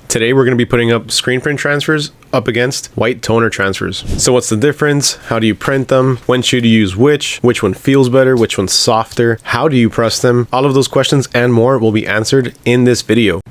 Today we're going to be putting up screen print transfers up against white toner transfers. So what's the difference? How do you print them? When should you use which? Which one feels better? Which one's softer? How do you press them? All of those questions and more will be answered in this video.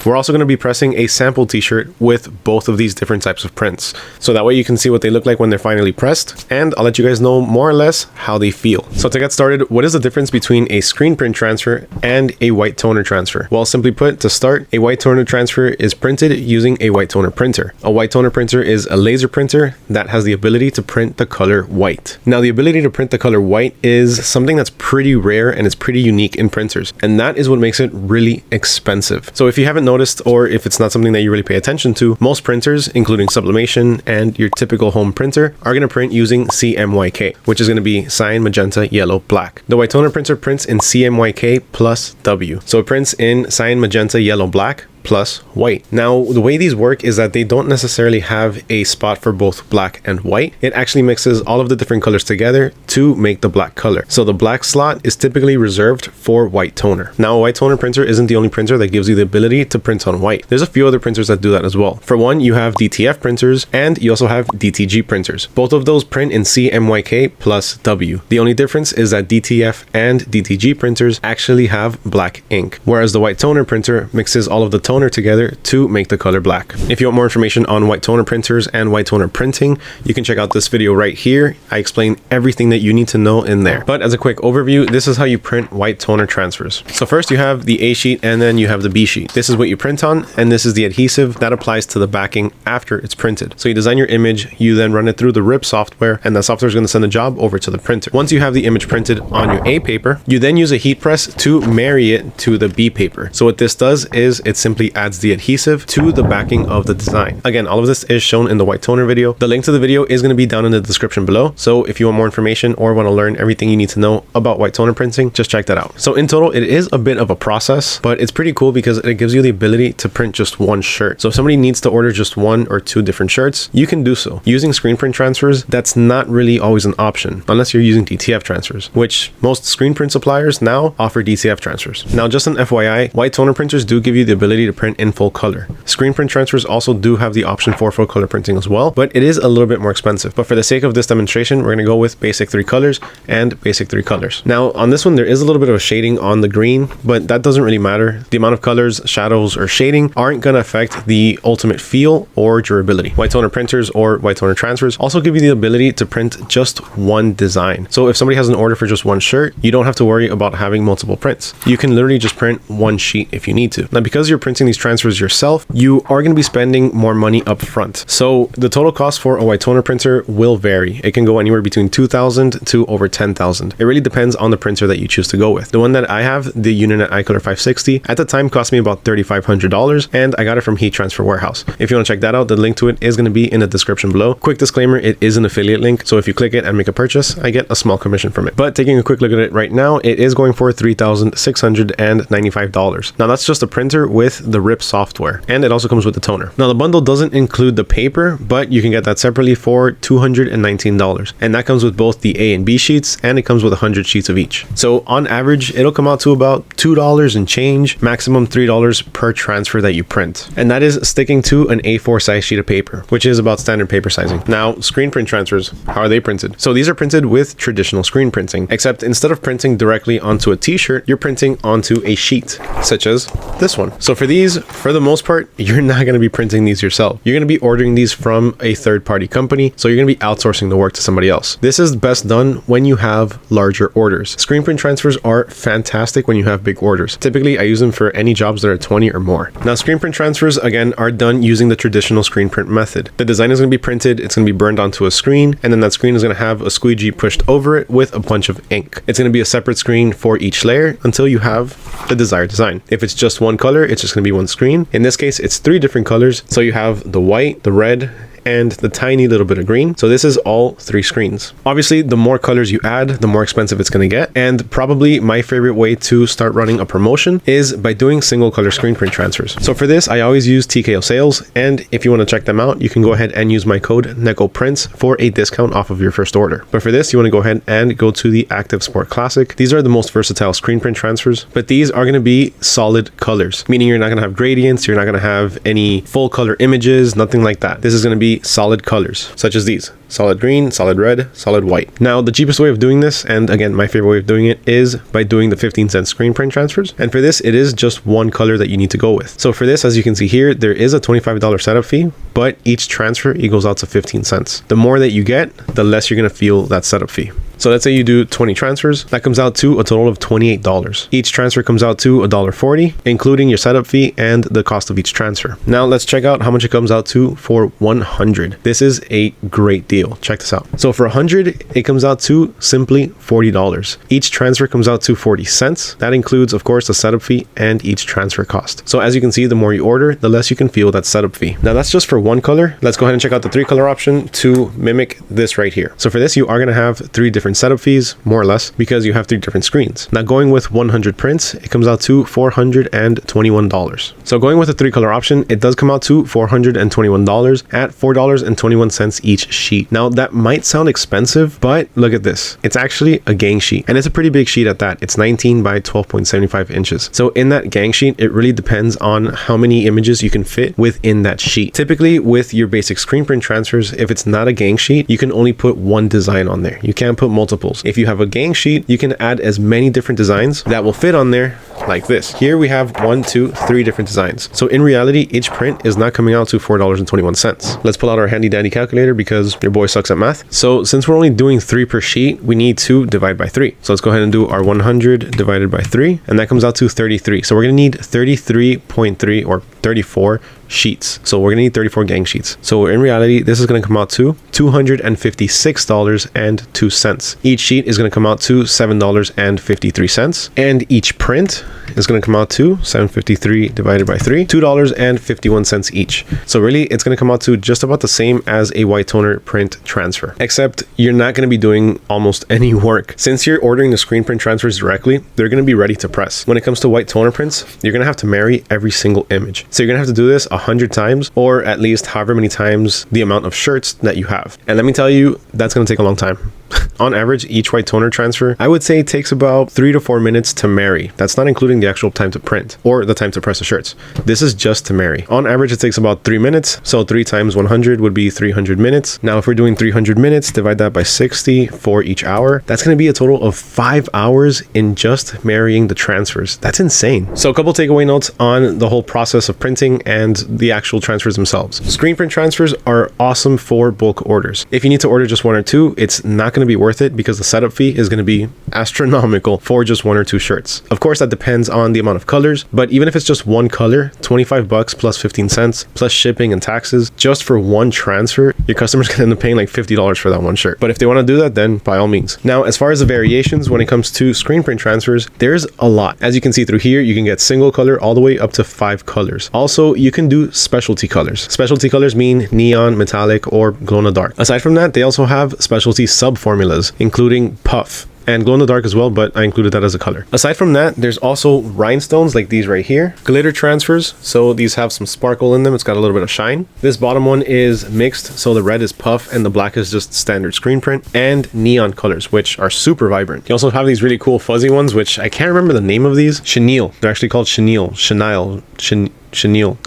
We're also going to be pressing a sample t-shirt with both of these different types of prints. So that way you can see what they look like when they're finally pressed, and I'll let you guys know more or less how they feel. So to get started, what is the difference between a screen print transfer and a white toner transfer? Well, simply put, to start, a white toner transfer is printed using a white toner printer. A white toner printer is a laser printer that has the ability to print the color white. Now, the ability to print the color white is something that's pretty rare and it's pretty unique in printers, and that is what makes it really expensive. So if you haven't noticed, or if it's not something that you really pay attention to, most printers, including Sublimation and your typical home printer, are going to print using CMYK, which is going to be cyan, magenta, yellow, black. The white toner printer prints in CMYK plus W. So it prints in cyan, magenta, yellow, black plus white. Now, the way these work is that they don't necessarily have a spot for both black and white. It actually mixes all of the different colors together to make the black color. So the black slot is typically reserved for white toner. Now, a white toner printer isn't the only printer that gives you the ability to print on white. There's a few other printers that do that as well. For one, you have DTF printers and you also have DTG printers. Both of those print in CMYK plus W. The only difference is that DTF and DTG printers actually have black ink, whereas the white toner printer mixes all of the toner together to make the color black. If you want more information on white toner printers and white toner printing, you can check out this video right here. I explain everything that you need to know in there. But as a quick overview, this is how you print white toner transfers. So first you have the A sheet and then you have the B sheet. This is what you print on, and this is the adhesive that applies to the backing after it's printed. So you design your image, you then run it through the RIP software, and the software is going to send the job over to the printer. Once you have the image printed on your A paper, you then use a heat press to marry it to the B paper. So what this does is it simply adds the adhesive to the backing of the design. Again, all of this is shown in the white toner video. The link to the video is going to be down in the description below. So if you want more information or want to learn everything you need to know about white toner printing, just check that out. So in total, it is a bit of a process, but it's pretty cool because it gives you the ability to print just one shirt. So if somebody needs to order just one or two different shirts, you can do so. Using screen print transfers, that's not really always an option unless you're using DTF transfers, which most screen print suppliers now offer DTF transfers. Now, just an FYI, white toner printers do give you the ability to print in full color. Screen print transfers also do have the option for full color printing as well, but it is a little bit more expensive. But for the sake of this demonstration, we're going to go with basic 3 colors and basic 3 colors. Now, on this one, there is a little bit of a shading on the green, but that doesn't really matter. The amount of colors, shadows, or shading aren't going to affect the ultimate feel or durability. White toner printers or white toner transfers also give you the ability to print just one design. So if somebody has an order for just one shirt, you don't have to worry about having multiple prints. You can literally just print one sheet if you need to. Now, because you're printing these transfers yourself, you are going to be spending more money up front. So the total cost for a white toner printer will vary. It can go anywhere between $2,000 to over $10,000. It really depends on the printer that you choose to go with. The one that I have, the Uninet iColor 560, at the time cost me about $3,500, and I got it from Heat Transfer Warehouse. If you want to check that out, the link to it is going to be in the description below. Quick disclaimer, it is an affiliate link, so if you click it and make a purchase, I get a small commission from it. But taking a quick look at it right now, it is going for $3,695. Now that's just a printer with the RIP software, and it also comes with the toner. Now the bundle doesn't include the paper, but you can get that separately for $219, and that comes with both the A and B sheets, and it comes with 100 sheets of each. So on average, it'll come out to about $2 and change, maximum $3 per transfer that you print, and that is sticking to an A4 size sheet of paper, which is about standard paper sizing. Now, screen print transfers, how are they printed? So these are printed with traditional screen printing, except instead of printing directly onto a t-shirt, you're printing onto a sheet, such as this one. So for these, for the most part, you're not going to be printing these yourself. You're going to be ordering these from a third-party company, so you're going to be outsourcing the work to somebody else. This is best done when you have larger orders. Screen print transfers are fantastic when you have big orders. Typically, I use them for any jobs that are 20 or more. Now, screen print transfers, again, are done using the traditional screen print method. The design is going to be printed, it's going to be burned onto a screen, and then that screen is going to have a squeegee pushed over it with a bunch of ink. It's going to be a separate screen for each layer until you have the desired design. If it's just one color, it's just going to be one screen. In this case, it's 3 different colors. So you have the white, the red, and the tiny little bit of green. So this is all 3 screens. Obviously, the more colors you add, the more expensive it's going to get. And probably my favorite way to start running a promotion is by doing single color screen print transfers. So for this, I always use TKO Sales. And if you want to check them out, you can go ahead and use my code NECOPRINTS for a discount off of your first order. But for this, you want to go ahead and go to the Active Sport Classic. These are the most versatile screen print transfers, but these are going to be solid colors, meaning you're not going to have gradients, you're not going to have any full color images, nothing like that. This is going to be solid colors, such as these: solid green, solid red, solid white. Now, the cheapest way of doing this, and again, my favorite way of doing it, is by doing the 15-cent screen print transfers. And for this, it is just one color that you need to go with. So for this, as you can see here, there is a $25 setup fee, but each transfer equals out to 15 cents. The more that you get, the less you're going to feel that setup fee. So let's say you do 20 transfers, that comes out to a total of $28. Each transfer comes out to $1.40, including your setup fee and the cost of each transfer. Now let's check out how much it comes out to for 100. This is a great deal. Check this out. So for 100, it comes out to simply $40. Each transfer comes out to 40 cents. That includes, of course, the setup fee and each transfer cost. So as you can see, the more you order, the less you can feel that setup fee. Now that's just for one color. Let's go ahead and check out the 3 color option to mimic this right here. So for this, you are going to have 3 different setup fees, more or less, because you have 3 different screens. Now going with 100 prints, it comes out to $421. So going with the 3 color option, it does come out to $421 at $4.21 each sheet. Now that might sound expensive, but look at this. It's actually a gang sheet, and it's a pretty big sheet at that. It's 19 by 12.75 inches. So in that gang sheet, it really depends on how many images you can fit within that sheet. Typically with your basic screen print transfers, if it's not a gang sheet, you can only put one design on there. You can't put multiples. If you have a gang sheet, you can add as many different designs that will fit on there like this. Here we have 1, 2, 3 different designs. So in reality, each print is not coming out to $4.21. Let's pull out our handy dandy calculator because your boy sucks at math. So since we're only doing 3 per sheet, we need to divide by 3. So let's go ahead and do our 100 divided by 3, and that comes out to 33. So we're going to need 33.3 or 34 sheets. So we're gonna need 34 gang sheets. So in reality, this is gonna come out to $256.02. Each sheet is gonna come out to $7.53, and each print is gonna come out to 753 divided by 3, $2.51 each. So really, it's gonna come out to just about the same as a white toner print transfer, except you're not gonna be doing almost any work. Since you're ordering the screen print transfers directly, they're gonna be ready to press. When it comes to white toner prints, you're gonna have to marry every single image. So you're gonna have to do this 100 times, or at least however many times the amount of shirts that you have. And let me tell you, that's gonna take a long time. On average, each white toner transfer, I would say it takes about 3 to 4 minutes to marry. That's not including the actual time to print or the time to press the shirts. This is just to marry. On average, it takes about 3 minutes. So 3 times 100 would be 300 minutes. Now, if we're doing 300 minutes, divide that by 60 for each hour. That's going to be a total of 5 hours in just marrying the transfers. That's insane. So a couple takeaway notes on the whole process of printing and the actual transfers themselves. Screen print transfers are awesome for bulk orders. If you need to order just 1 or 2, it's not going to be worth it because the setup fee is going to be astronomical for just 1 or 2 shirts. Of course, that depends on the amount of colors, but even if it's just 1 color, $25 plus 15 cents plus shipping and taxes just for 1 transfer, your customer's going to end up paying like $50 for that 1 shirt. But if they want to do that, then by all means. Now, as far as the variations when it comes to screen print transfers, there's a lot. As you can see through here, you can get single color all the way up to 5 colors. Also, you can do specialty colors. Specialty colors mean neon, metallic, or glow in the dark. Aside from that, they also have specialty sub formulas, including puff and glow in the dark as well, but I included that as a color. Aside from that, there's also rhinestones like these right here, glitter transfers. So these have some sparkle in them. It's got a little bit of shine. This bottom one is mixed. So the red is puff and the black is just standard screen print, and neon colors, which are super vibrant. You also have these really cool fuzzy ones, which I can't remember the name of these. Chenille. They're actually called chenille.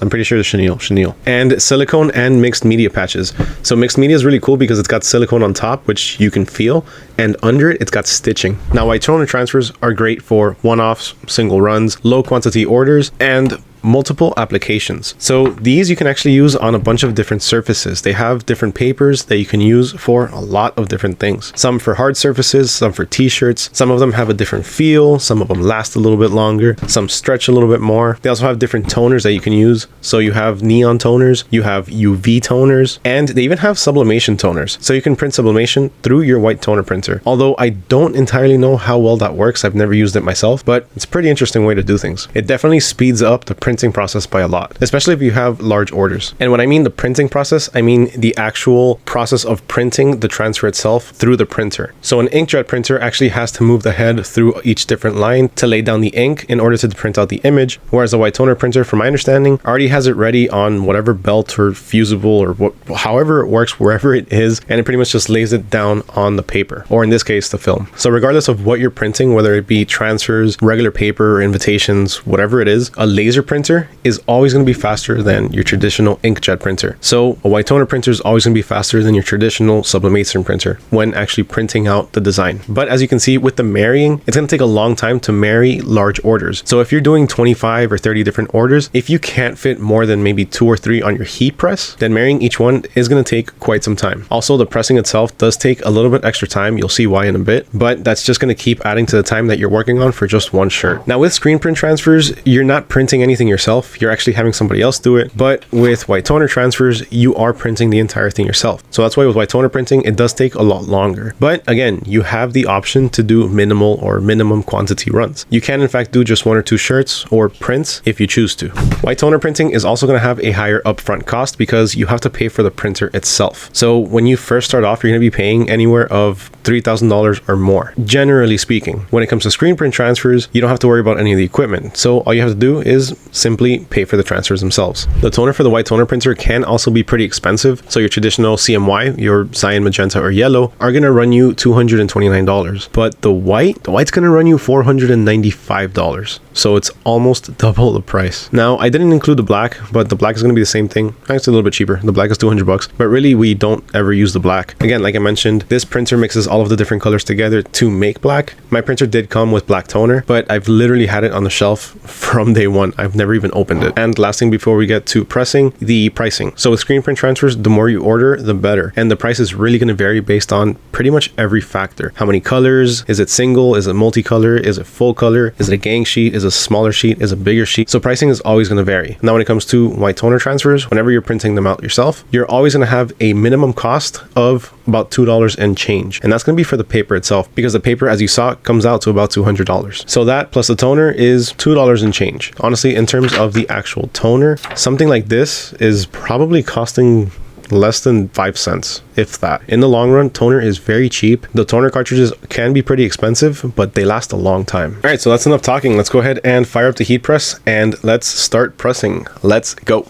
I'm pretty sure it's chenille. And silicone and mixed media patches. So mixed media is really cool because it's got silicone on top, which you can feel, and under it, it's got stitching. Now, white toner transfers are great for one-offs, single runs, low quantity orders, and multiple applications. So these you can actually use on a bunch of different surfaces. They have different papers that you can use for a lot of different things. Some for hard surfaces, some for t-shirts. Some of them have a different feel. Some of them last a little bit longer. Some stretch a little bit more. They also have different toners that you can use. So you have neon toners, you have UV toners, and they even have sublimation toners. So you can print sublimation through your white toner printer. Although I don't entirely know how well that works. I've never used it myself, but it's a pretty interesting way to do things. It definitely speeds up the print printing process by a lot, especially if you have large orders. And when I mean the printing process, I mean the actual process of printing the transfer itself through the printer. So an inkjet printer actually has to move the head through each different line to lay down the ink in order to print out the image, whereas a white toner printer, from my understanding, already has it ready on whatever belt or fusible or however it works, wherever it is, and it pretty much just lays it down on the paper, or in this case, the film. So regardless of what you're printing, whether it be transfers, regular paper, or invitations, whatever it is, a laser printer is always going to be faster than your traditional inkjet printer. So a white toner printer is always going to be faster than your traditional sublimation printer when actually printing out the design. But as you can see with the marrying, it's going to take a long time to marry large orders. So if you're doing 25 or 30 different orders, if you can't fit more than maybe 2 or 3 on your heat press, then marrying each one is going to take quite some time. Also, the pressing itself does take a little bit extra time. You'll see why in a bit, but that's just going to keep adding to the time that you're working on for just one shirt. Now with screen print transfers, you're not printing anything yourself. You're actually having somebody else do it. But with white toner transfers, you are printing the entire thing yourself. So that's why with white toner printing, it does take a lot longer. But again, you have the option to do minimal or minimum quantity runs. You can in fact do just 1 or 2 shirts or prints if you choose to. White toner printing is also going to have a higher upfront cost because you have to pay for the printer itself. So when you first start off, you're going to be paying anywhere of $3,000 or more, generally speaking. When it comes to screen print transfers, you don't have to worry about any of the equipment. So all you have to do is simply pay for the transfers themselves. The toner for the white toner printer can also be pretty expensive. So your traditional CMY, your cyan, magenta, or yellow are going to run you $229. But the white's going to run you $495. So it's almost double the price. Now, I didn't include the black, but the black is going to be the same thing. It's a little bit cheaper. The black is $200, but really we don't ever use the black. Again, like I mentioned, this printer mixes all of the different colors together to make black. My printer did come with black toner, but I've literally had it on the shelf from day one. I've never even opened it. And last thing before we get to pressing, the pricing. So with screen print transfers, the more you order, the better. And the price is really going to vary based on pretty much every factor. How many colors? Is it single? Is it multicolor? Is it full color? Is it a gang sheet? Is it a smaller sheet? Is it a bigger sheet? So pricing is always going to vary. Now, when it comes to white toner transfers, whenever you're printing them out yourself, you're always going to have a minimum cost of about $2 and change. And that's going to be for the paper itself, because the paper, as you saw, comes out to about $200. So that plus the toner is $2 and change. Honestly, in terms of the actual toner, something like this is probably costing less than 5 cents, if that. In the long run, toner is very cheap. The toner cartridges can be pretty expensive, but they last a long time. All right, so that's enough talking. Let's go ahead and fire up the heat press and let's start pressing. Let's go.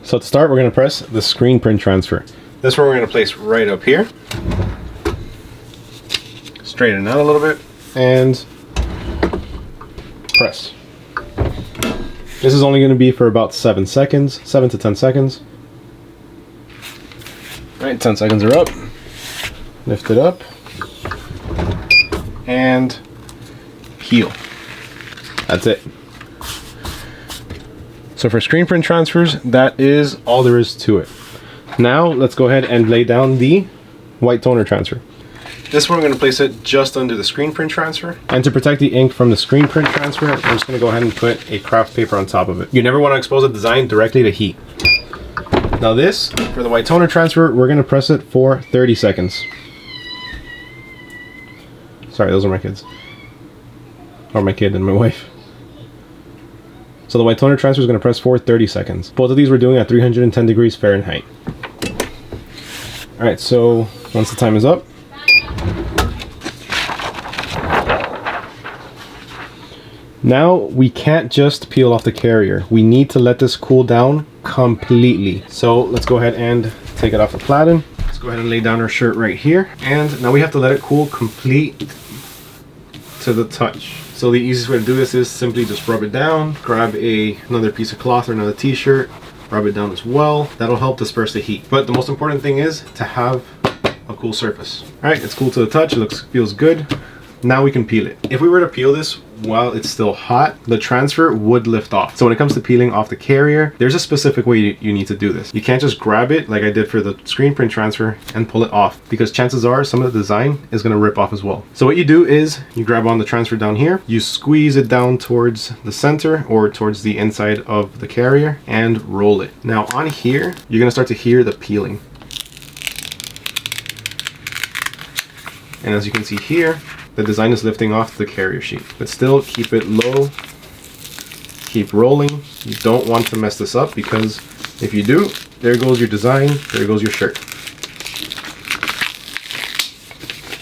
So to start, we're going to press the screen print transfer. This one we're going to place right up here. Straighten it out a little bit and press. This is only going to be for about 7 seconds, 7 to 10 seconds. All right, 10 seconds are up. Lift it up and peel. That's it. So for screen print transfers, that is all there is to it. Now let's go ahead and lay down the white toner transfer. This one, we're going to place it just under the screen print transfer. And to protect the ink from the screen print transfer, I'm just going to go ahead and put a craft paper on top of it. You never want to expose a design directly to heat. Now this, for the white toner transfer, we're going to press it for 30 seconds. Sorry, those are my kids. Or my kid and my wife. So the white toner transfer is going to press for 30 seconds. Both of these we're doing at 310 degrees Fahrenheit. All right, so once the time is up, now we can't just peel off the carrier. We need to let this cool down completely. So let's go ahead and take it off the platen. Let's go ahead and lay down our shirt right here. And now we have to let it cool complete to the touch. So the easiest way to do this is simply just rub it down, grab another piece of cloth or another t-shirt, rub it down as well. That'll help disperse the heat. But the most important thing is to have a cool surface. All right, it's cool to the touch. It feels good. Now we can peel it. If we were to peel this while it's still hot, the transfer would lift off. So when it comes to peeling off the carrier, there's a specific way you need to do this. You can't just grab it like I did for the screen print transfer and pull it off, because chances are some of the design is going to rip off as well. So what you do is you grab on the transfer down here, you squeeze it down towards the center or towards the inside of the carrier and roll it. Now on here, you're going to start to hear the peeling. And as you can see here, the design is lifting off the carrier sheet, but still keep it low keep rolling. You don't want to mess this up, because if you do, there goes your design, there goes your shirt.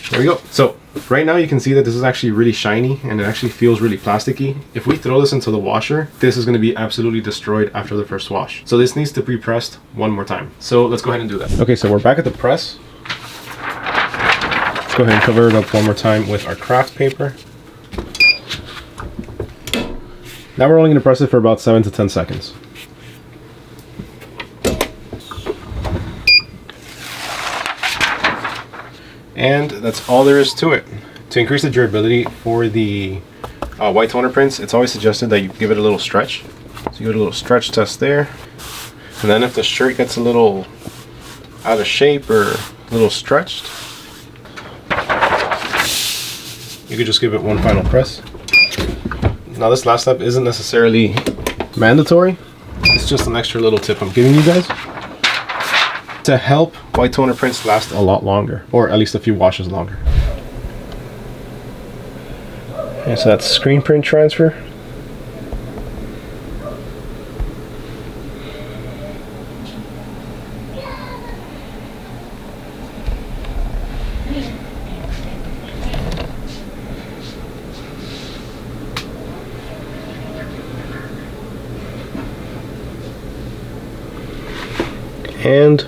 There we go. So right now you can see that this is actually really shiny and it actually feels really plasticky. If we throw this into the washer, this is going to be absolutely destroyed after the first wash. So this needs to be pressed one more time. So let's go ahead and do that. Okay, so we're back at the press. Let's go ahead and cover it up one more time with our craft paper. Now we're only going to press it for about 7 to 10 seconds. And that's all there is to it. To increase the durability for the white toner prints, it's always suggested that you give it a little stretch. So you give it a little stretch test there. And then if the shirt gets a little out of shape or a little stretched, you could just give it one final press. Now this last step isn't necessarily mandatory. It's just an extra little tip I'm giving you guys to help white toner prints last a lot longer, or at least a few washes longer. And so that's screen print transfer. And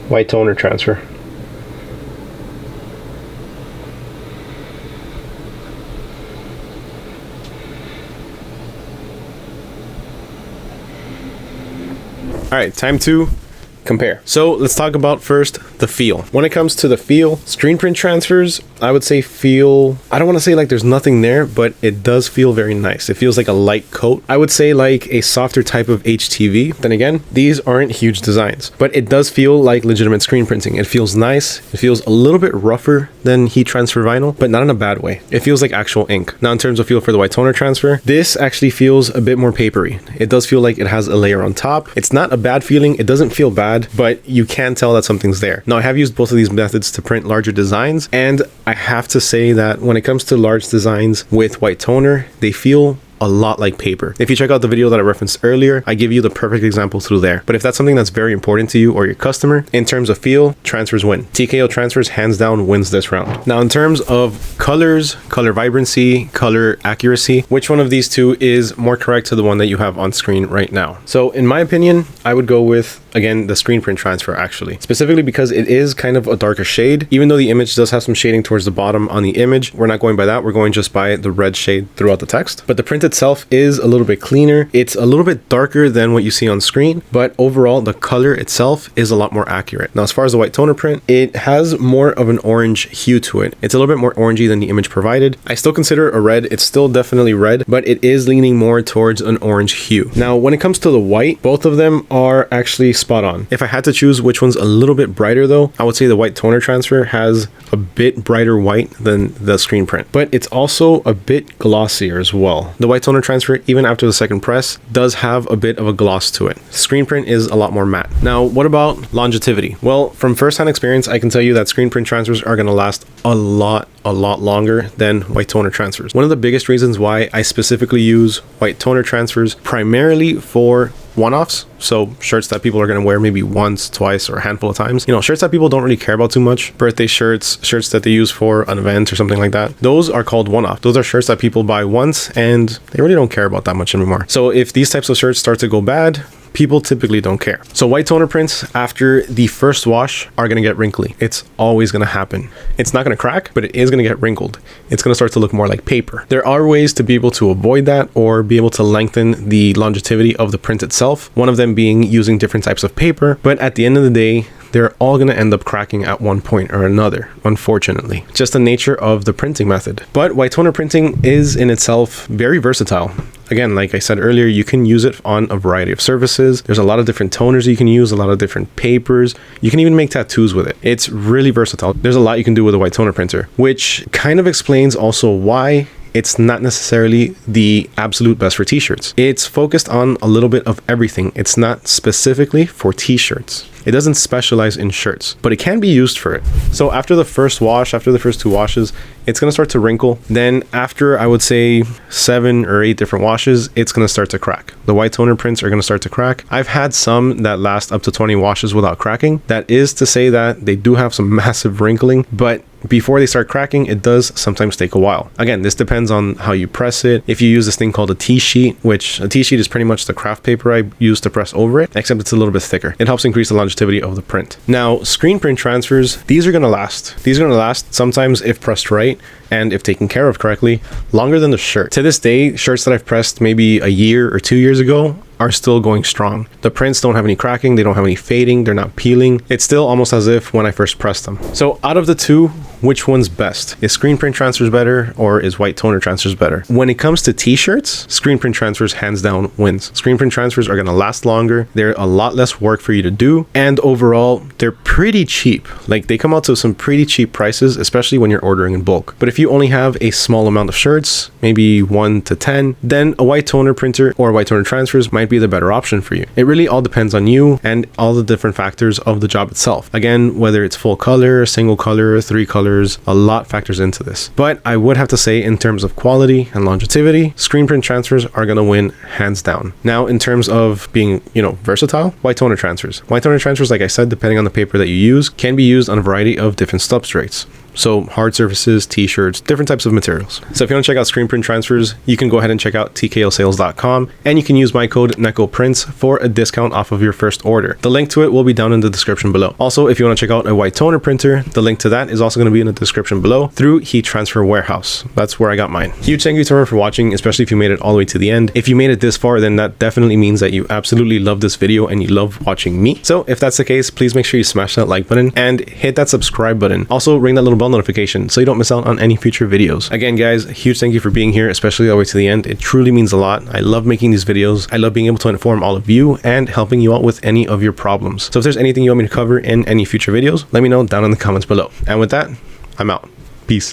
white toner transfer. All right, time to compare. So let's talk about first the feel. When it comes to the feel, screen print transfers, I would say feel, I don't want to say like there's nothing there, but it does feel very nice. It feels like a light coat. I would say like a softer type of HTV. Then again, these aren't huge designs, but it does feel like legitimate screen printing. It feels nice. It feels a little bit rougher than heat transfer vinyl, but not in a bad way. It feels like actual ink. Now in terms of feel for the white toner transfer, this actually feels a bit more papery. It does feel like it has a layer on top. It's not a bad feeling. It doesn't feel bad, but you can tell that something's there. Now I have used both of these methods to print larger designs, and I have to say that when it comes to large designs with white toner, they feel a lot like paper. If you check out the video that I referenced earlier, I give you the perfect example through there. But if that's something that's very important to you or your customer, in terms of feel, transfers win. TKO transfers hands down wins this round. Now in terms of colors, color vibrancy, color accuracy, which one of these two is more correct to the one that you have on screen right now? So in my opinion, I would go with, again, the screen print transfer actually, specifically because it is kind of a darker shade. Even though the image does have some shading towards the bottom on the image, we're not going by that. We're going just by the red shade throughout the text. But the print itself is a little bit cleaner. It's a little bit darker than what you see on screen, but overall the color itself is a lot more accurate. Now as far as the white toner print, it has more of an orange hue to it. It's a little bit more orangey than the image provided. I still consider it a red. It's still definitely red, but it is leaning more towards an orange hue. Now when it comes to the white, both of them are actually spot on. If I had to choose which one's a little bit brighter though, I would say the white toner transfer has a bit brighter white than the screen print, but it's also a bit glossier as well. The white toner transfer, even after the second press, does have a bit of a gloss to it. Screen print is a lot more matte. Now, what about longevity? Well, from first-hand experience, I can tell you that screen print transfers are going to last a lot longer than white toner transfers. One of the biggest reasons why I specifically use white toner transfers primarily for one-offs, so shirts that people are going to wear maybe once, twice, or a handful of times. You know, shirts that people don't really care about too much. Birthday shirts, shirts that they use for an event or something like that. Those are called one-off. Those are shirts that people buy once and they really don't care about that much anymore. So if these types of shirts start to go bad, people typically don't care. So white toner prints after the first wash are going to get wrinkly. It's always going to happen. It's not going to crack, but it is going to get wrinkled. It's going to start to look more like paper. There are ways to be able to avoid that or be able to lengthen the longevity of the print itself. One of them being using different types of paper, but at the end of the day, they're all going to end up cracking at one point or another, unfortunately. Just the nature of the printing method. But white toner printing is in itself very versatile. Again, like I said earlier, you can use it on a variety of surfaces. There's a lot of different toners you can use, a lot of different papers. You can even make tattoos with it. It's really versatile. There's a lot you can do with a white toner printer, which kind of explains also why it's not necessarily the absolute best for t-shirts. It's focused on a little bit of everything. It's not specifically for t-shirts. It doesn't specialize in shirts, but it can be used for it. So after the first wash, after the first 2 washes, it's going to start to wrinkle. Then after, I would say 7 or 8 different washes, it's going to start to crack. The white toner prints are going to start to crack. I've had some that last up to 20 washes without cracking. That is to say that they do have some massive wrinkling, but before they start cracking, it does sometimes take a while. Again, this depends on how you press it. If you use this thing called a T-sheet, which a T-sheet is pretty much the craft paper I use to press over it, except it's a little bit thicker. It helps increase the longevity of the print. Now, screen print transfers, these are going to last. These are going to last sometimes if pressed right and if taken care of correctly, longer than the shirt. To this day, shirts that I've pressed maybe a year or 2 years ago are still going strong. The prints don't have any cracking, they don't have any fading, they're not peeling. It's still almost as if when I first pressed them. So out of the two, which one's best? Is screen print transfers better or is white toner transfers better? When it comes to t-shirts, screen print transfers hands down wins. Screen print transfers are gonna last longer, they're a lot less work for you to do, and overall, they're pretty cheap. Like, they come out to some pretty cheap prices, especially when you're ordering in bulk. But if you only have a small amount of shirts, maybe 1 to 10, then a white toner printer or white toner transfers might be the better option for you. It really all depends on you and all the different factors of the job itself. Again, whether it's full color, single color, 3 colors, a lot factors into this. But I would have to say, in terms of quality and longevity, screen print transfers are going to win hands down. Now, in terms of being, versatile, white toner transfers. White toner transfers, like I said, depending on the paper that you use, can be used on a variety of different substrates. So hard surfaces, t-shirts, different types of materials. So if you want to check out screen print transfers, you can go ahead and check out TKOSales.com, and you can use my code NECOPRINTS for a discount off of your first order. The link to it will be down in the description below. Also, if you want to check out a white toner printer, the link to that is also going to be in the description below through Heat Transfer Warehouse. That's where I got mine. Huge thank you to everyone for watching, especially if you made it all the way to the end. If you made it this far, then that definitely means that you absolutely love this video and you love watching me. So if that's the case, please make sure you smash that like button and hit that subscribe button. Also, ring that little bell notification so you don't miss out on any future videos. Again, guys, huge thank you for being here, especially all the way to the end. It truly means a lot. I love making these videos. I love being able to inform all of you and helping you out with any of your problems. So if there's anything you want me to cover in any future videos, let me know down in the comments below. And with that, I'm out. Peace.